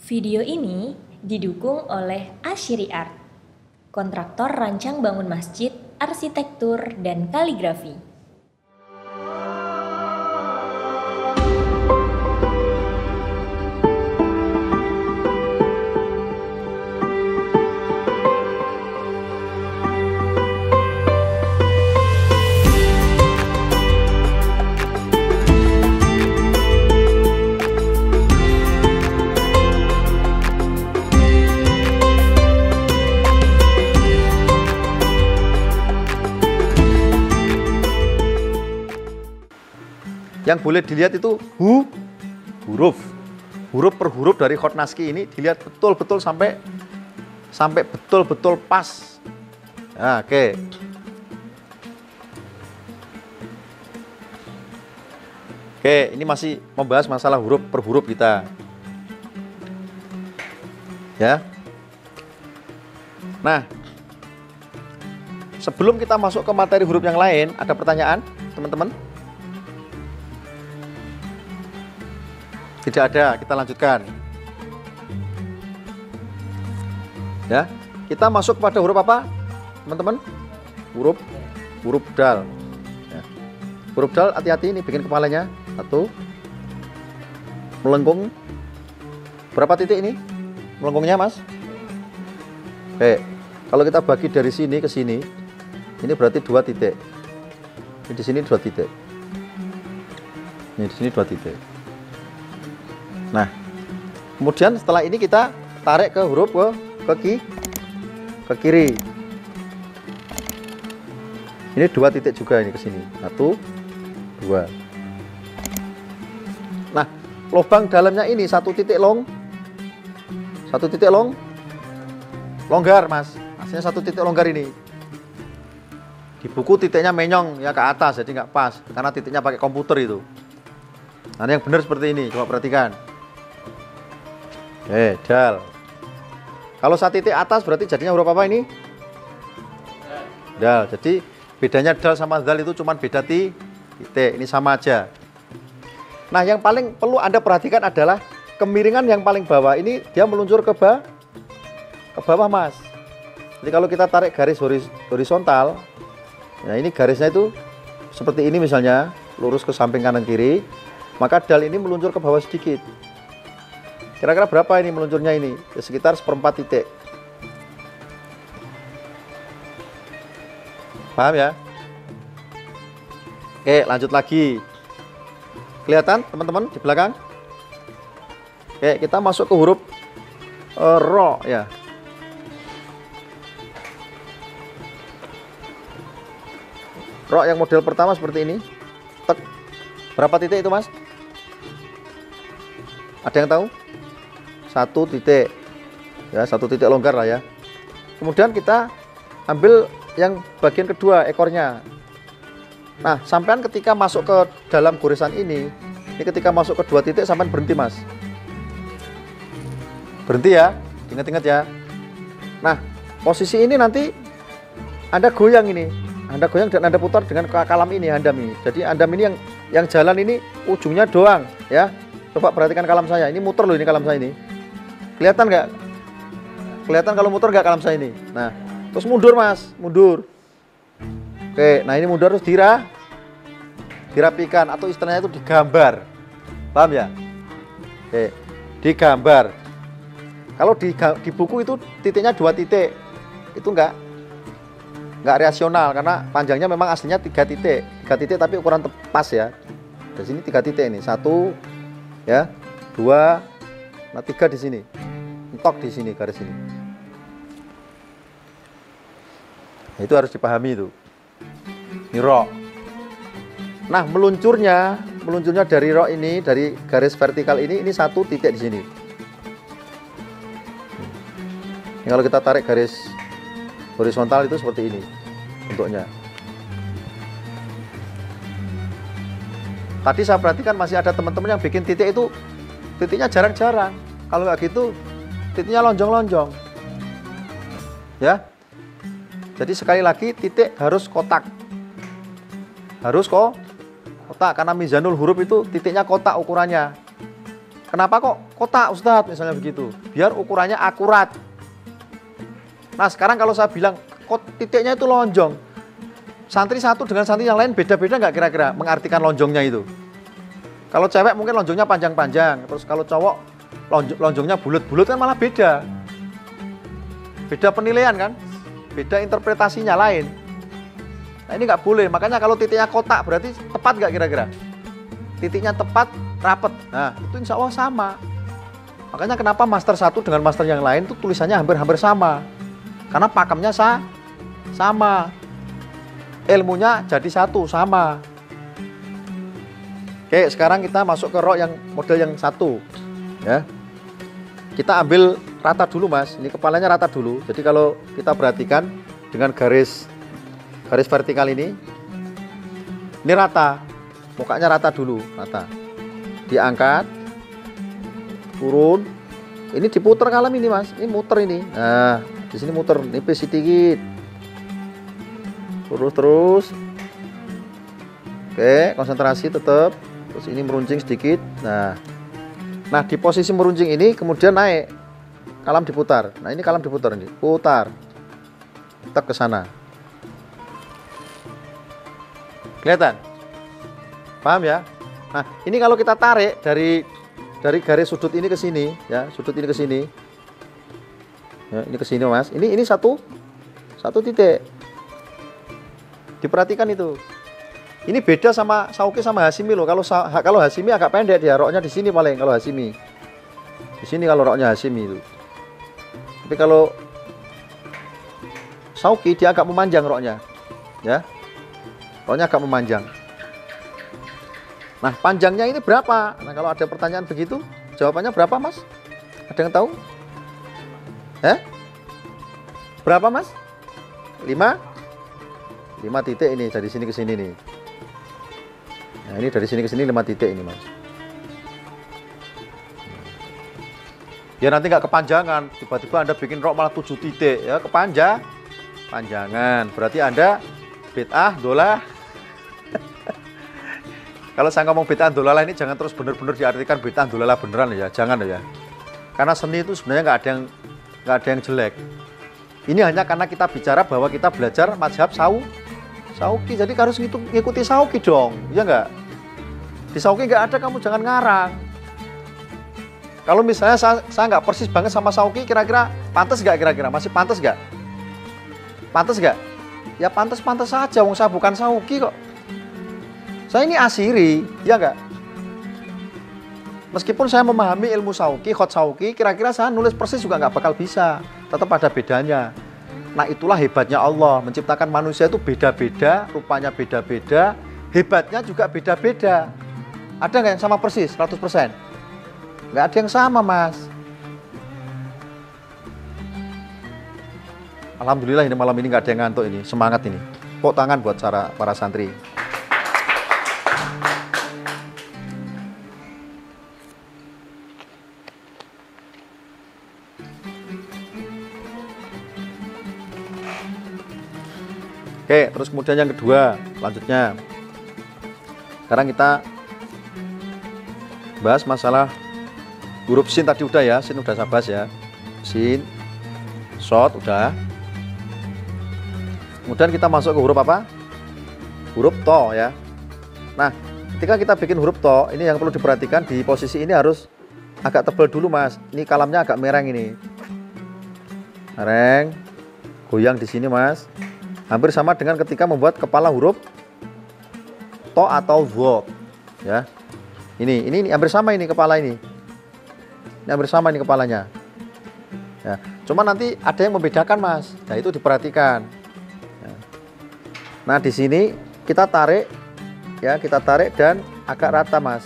Video ini didukung oleh Ashiri Art, kontraktor rancang bangun masjid, arsitektur, dan kaligrafi. Yang boleh dilihat itu huruf per huruf dari Hotnaski ini dilihat betul-betul sampai betul-betul pas. Nah, oke. Oke, ini masih membahas masalah huruf per huruf kita. Ya. Nah, sebelum kita masuk ke materi huruf yang lain, ada pertanyaan, teman-teman? Tidak ada, kita lanjutkan. Ya, kita masuk pada huruf apa, teman-teman? Huruf dal. Ya. Huruf dal, hati-hati ini bikin kepalanya. Satu, melengkung. Berapa titik ini? Melengkungnya, Mas? Oke, kalau kita bagi dari sini ke sini, ini berarti 2 titik. Ini di sini 2 titik. Ini di sini 2 titik. Nah, kemudian setelah ini kita tarik ke huruf ke kiri. Ini 2 titik juga ini ke sini. 1, 2. Nah, lubang dalamnya ini 1 titik longgar, Mas. Maksudnya 1 titik longgar ini. Di buku titiknya menyong ya ke atas, jadi nggak pas karena titiknya pakai komputer itu. Nah, yang benar seperti ini, coba perhatikan. Dal. Kalau 1 titik atas berarti jadinya huruf apa ini? Dal. Jadi bedanya dal sama dal itu cuma beda titik. Ini sama aja. Nah, yang paling perlu Anda perhatikan adalah kemiringan yang paling bawah ini dia meluncur ke bawah, Mas. Jadi kalau kita tarik garis horizontal, nah ini garisnya itu seperti ini misalnya, lurus ke samping kanan kiri, maka dal ini meluncur ke bawah sedikit. Kira-kira berapa ini meluncurnya ini? Ya, sekitar 1/4 titik. Paham ya? Oke, lanjut lagi. Kelihatan teman-teman di belakang? Oke, kita masuk ke huruf ro ya. Ro yang model pertama seperti ini. Tek. Berapa titik itu, Mas? Ada yang tahu? 1 titik. Ya, 1 titik longgar lah ya. Kemudian kita ambil yang bagian kedua, ekornya. Nah, sampean ketika masuk ke dalam goresan ini ketika masuk ke 2 titik sampean berhenti, Mas. Berhenti ya, ingat-ingat ya. Nah, posisi ini nanti Anda goyang ini. Anda goyang dan Anda putar dengan kalam ini, handam ini. Jadi handam ini yang jalan ini ujungnya doang ya. Coba perhatikan kalam saya, ini muter loh ini kalam saya ini. Kelihatan nggak? Kelihatan kalau muter nggak kalam saya ini? Nah, terus mundur, Mas, mundur. Oke, nah ini mundur terus dirapikan atau istilahnya itu digambar. Paham ya? Oke, digambar. Kalau di buku itu titiknya 2 titik, itu nggak rasional karena panjangnya memang aslinya 3 titik. 3 titik tapi ukuran pas ya. Di sini 3 titik ini, 1 ya, 2, nah 3 di sini, mentok di sini garis ini. Nah, itu harus dipahami itu. Ini ro. Nah, meluncurnya dari ro ini, dari garis vertikal ini 1 titik di sini. Ini kalau kita tarik garis horizontal itu seperti ini bentuknya. Tadi saya perhatikan masih ada teman-teman yang bikin titik itu titiknya jarang-jarang. Kalau nggak gitu titiknya lonjong-lonjong. Ya. Jadi sekali lagi titik harus kotak. Harus kotak karena mizanul huruf itu titiknya kotak ukurannya. Kenapa kok kotak Ustadz misalnya begitu? Biar ukurannya akurat. Nah sekarang kalau saya bilang kok titiknya itu lonjong, santri satu dengan santri yang lain beda-beda nggak kira-kira mengartikan lonjongnya itu? Kalau cewek mungkin lonjongnya panjang-panjang, terus kalau cowok lonjongnya bulat-bulat kan malah beda. Beda penilaian kan, beda interpretasinya lain. Nah ini nggak boleh, makanya kalau titiknya kotak berarti tepat nggak kira-kira? Titiknya tepat, rapet. Nah itu insya Allah sama. Makanya kenapa master satu dengan master yang lain itu tulisannya hampir-hampir sama. Karena pakemnya sama. Ilmunya jadi satu, sama. Oke, sekarang kita masuk ke rok yang model yang satu. Ya. Kita ambil rata dulu mas, ini kepalanya rata dulu. Jadi kalau kita perhatikan dengan garis vertikal ini rata. Mukanya rata dulu, rata. Diangkat, turun. Ini diputer kalem ini mas, ini muter ini. Nah, di sini muter, nipis sedikit. Terus. Oke, konsentrasi tetap. Terus ini meruncing sedikit. Nah, di posisi meruncing ini kemudian naik. Kalem diputar. Nah, ini kalem diputar ini. Putar. Tetap ke sana. Kelihatan? Paham ya? Nah, ini kalau kita tarik dari garis sudut ini ke sini, ya, sudut ini ke sini. Ya, ini ke sini, Mas. Ini satu titik. Diperhatikan itu. Ini beda sama Sauki sama Hasimi loh. Kalau Hasimi agak pendek dia, roknya di sini paling kalau Hasimi. Di sini kalau roknya Hasimi itu. Tapi kalau Sauki dia agak memanjang roknya. Ya. Roknya agak memanjang. Nah, panjangnya ini berapa? Nah, kalau ada pertanyaan begitu, jawabannya berapa, Mas? Ada yang tahu? Berapa, Mas? 5 titik ini dari sini ke sini nih. Nah, ini dari sini ke sini 5 titik ini, Mas. Ya nanti nggak kepanjangan, tiba-tiba Anda bikin rok malah 7 titik, ya panjangan. Berarti Anda bid'ah, dolah. Kalau saya ngomong bid'ah dolalah ini jangan terus benar-benar diartikan bid'ah dolalah beneran ya, jangan ya. Karena seni itu sebenarnya nggak ada yang jelek. Ini hanya karena kita bicara bahwa kita belajar mazhab Sauki, jadi harus ngikuti Sauki dong, ya nggak? Di Sauki nggak ada, kamu jangan ngarang. Kalau misalnya saya nggak persis banget sama Sauki, kira-kira pantas nggak kira-kira? Masih pantas nggak? Pantas nggak? Ya pantas-pantas saja, wong saya bukan Sauki kok. Saya ini asiri, ya enggak? Meskipun saya memahami ilmu Sauki, khot Sauki, kira-kira saya nulis persis juga nggak bakal bisa. Tetap ada bedanya. Nah itulah hebatnya Allah, menciptakan manusia itu beda-beda, rupanya beda-beda, hebatnya juga beda-beda. Ada nggak yang sama persis, 100%? Nggak ada yang sama, Mas. Alhamdulillah ini malam ini nggak ada yang ngantuk ini, semangat ini. Tepuk tangan buat para santri. Oke, terus kemudian yang kedua, selanjutnya. Sekarang kita bahas masalah huruf sin tadi udah ya, sin udah saya bahas ya. Sin, short udah. Kemudian kita masuk ke huruf apa? Huruf to ya. Nah, ketika kita bikin huruf to, ini yang perlu diperhatikan di posisi ini harus agak tebal dulu, Mas. Ini kalamnya agak mereng ini. Mereng. Goyang di sini, Mas. Hampir sama dengan ketika membuat kepala huruf to atau zo, ya. Ini hampir sama ini kepala ini. Ini hampir sama ini kepalanya. Ya. Cuma nanti ada yang membedakan, Mas. Nah, itu diperhatikan. Ya. Nah, di sini kita tarik, ya, dan agak rata, Mas.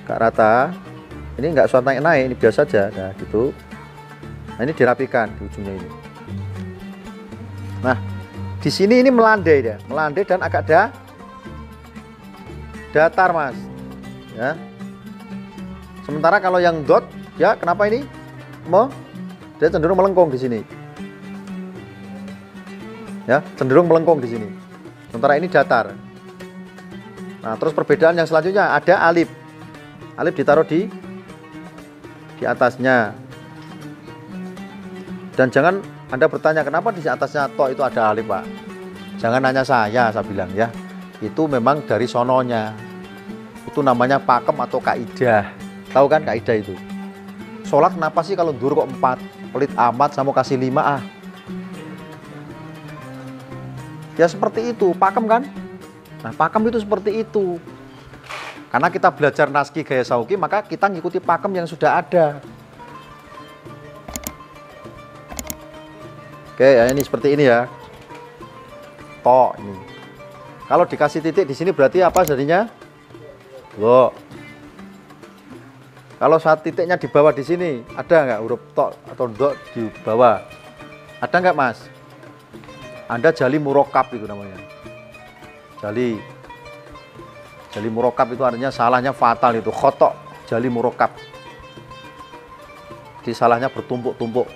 Agak rata. Ini enggak suat naik, ini biasa aja. Nah, gitu. Nah, ini dirapikan di ujungnya ini. Nah, di sini ini melandai dia, melandai dan agak datar, Mas. Ya. Sementara kalau yang dot, ya kenapa ini? Dia cenderung melengkung di sini. Ya, cenderung melengkung di sini. Sementara ini datar. Nah, terus perbedaan yang selanjutnya ada alif. Alif ditaruh di atasnya. Dan jangan Anda bertanya kenapa di atasnya to itu ada alif, Pak. Jangan nanya saya bilang ya. Itu memang dari sononya. Itu namanya pakem atau kaidah. Tahu kan kaidah itu? Sholat kenapa sih kalau dhuhr kok 4? Pelit amat, saya mau kasih 5 ah. Ya seperti itu, pakem kan? Nah, pakem itu seperti itu. Karena kita belajar naskih gaya sauki, maka kita ngikuti pakem yang sudah ada. Oke, ya ini seperti ini ya. To ini. Kalau dikasih titik di sini berarti apa jadinya? Loh. Kalau saat titiknya di bawah di sini, ada nggak huruf to atau do di bawah? Ada nggak, Mas? Anda jali murokab itu namanya. Jali murokab itu artinya salahnya fatal itu, khotok jali murokab. Di salahnya bertumpuk-tumpuk.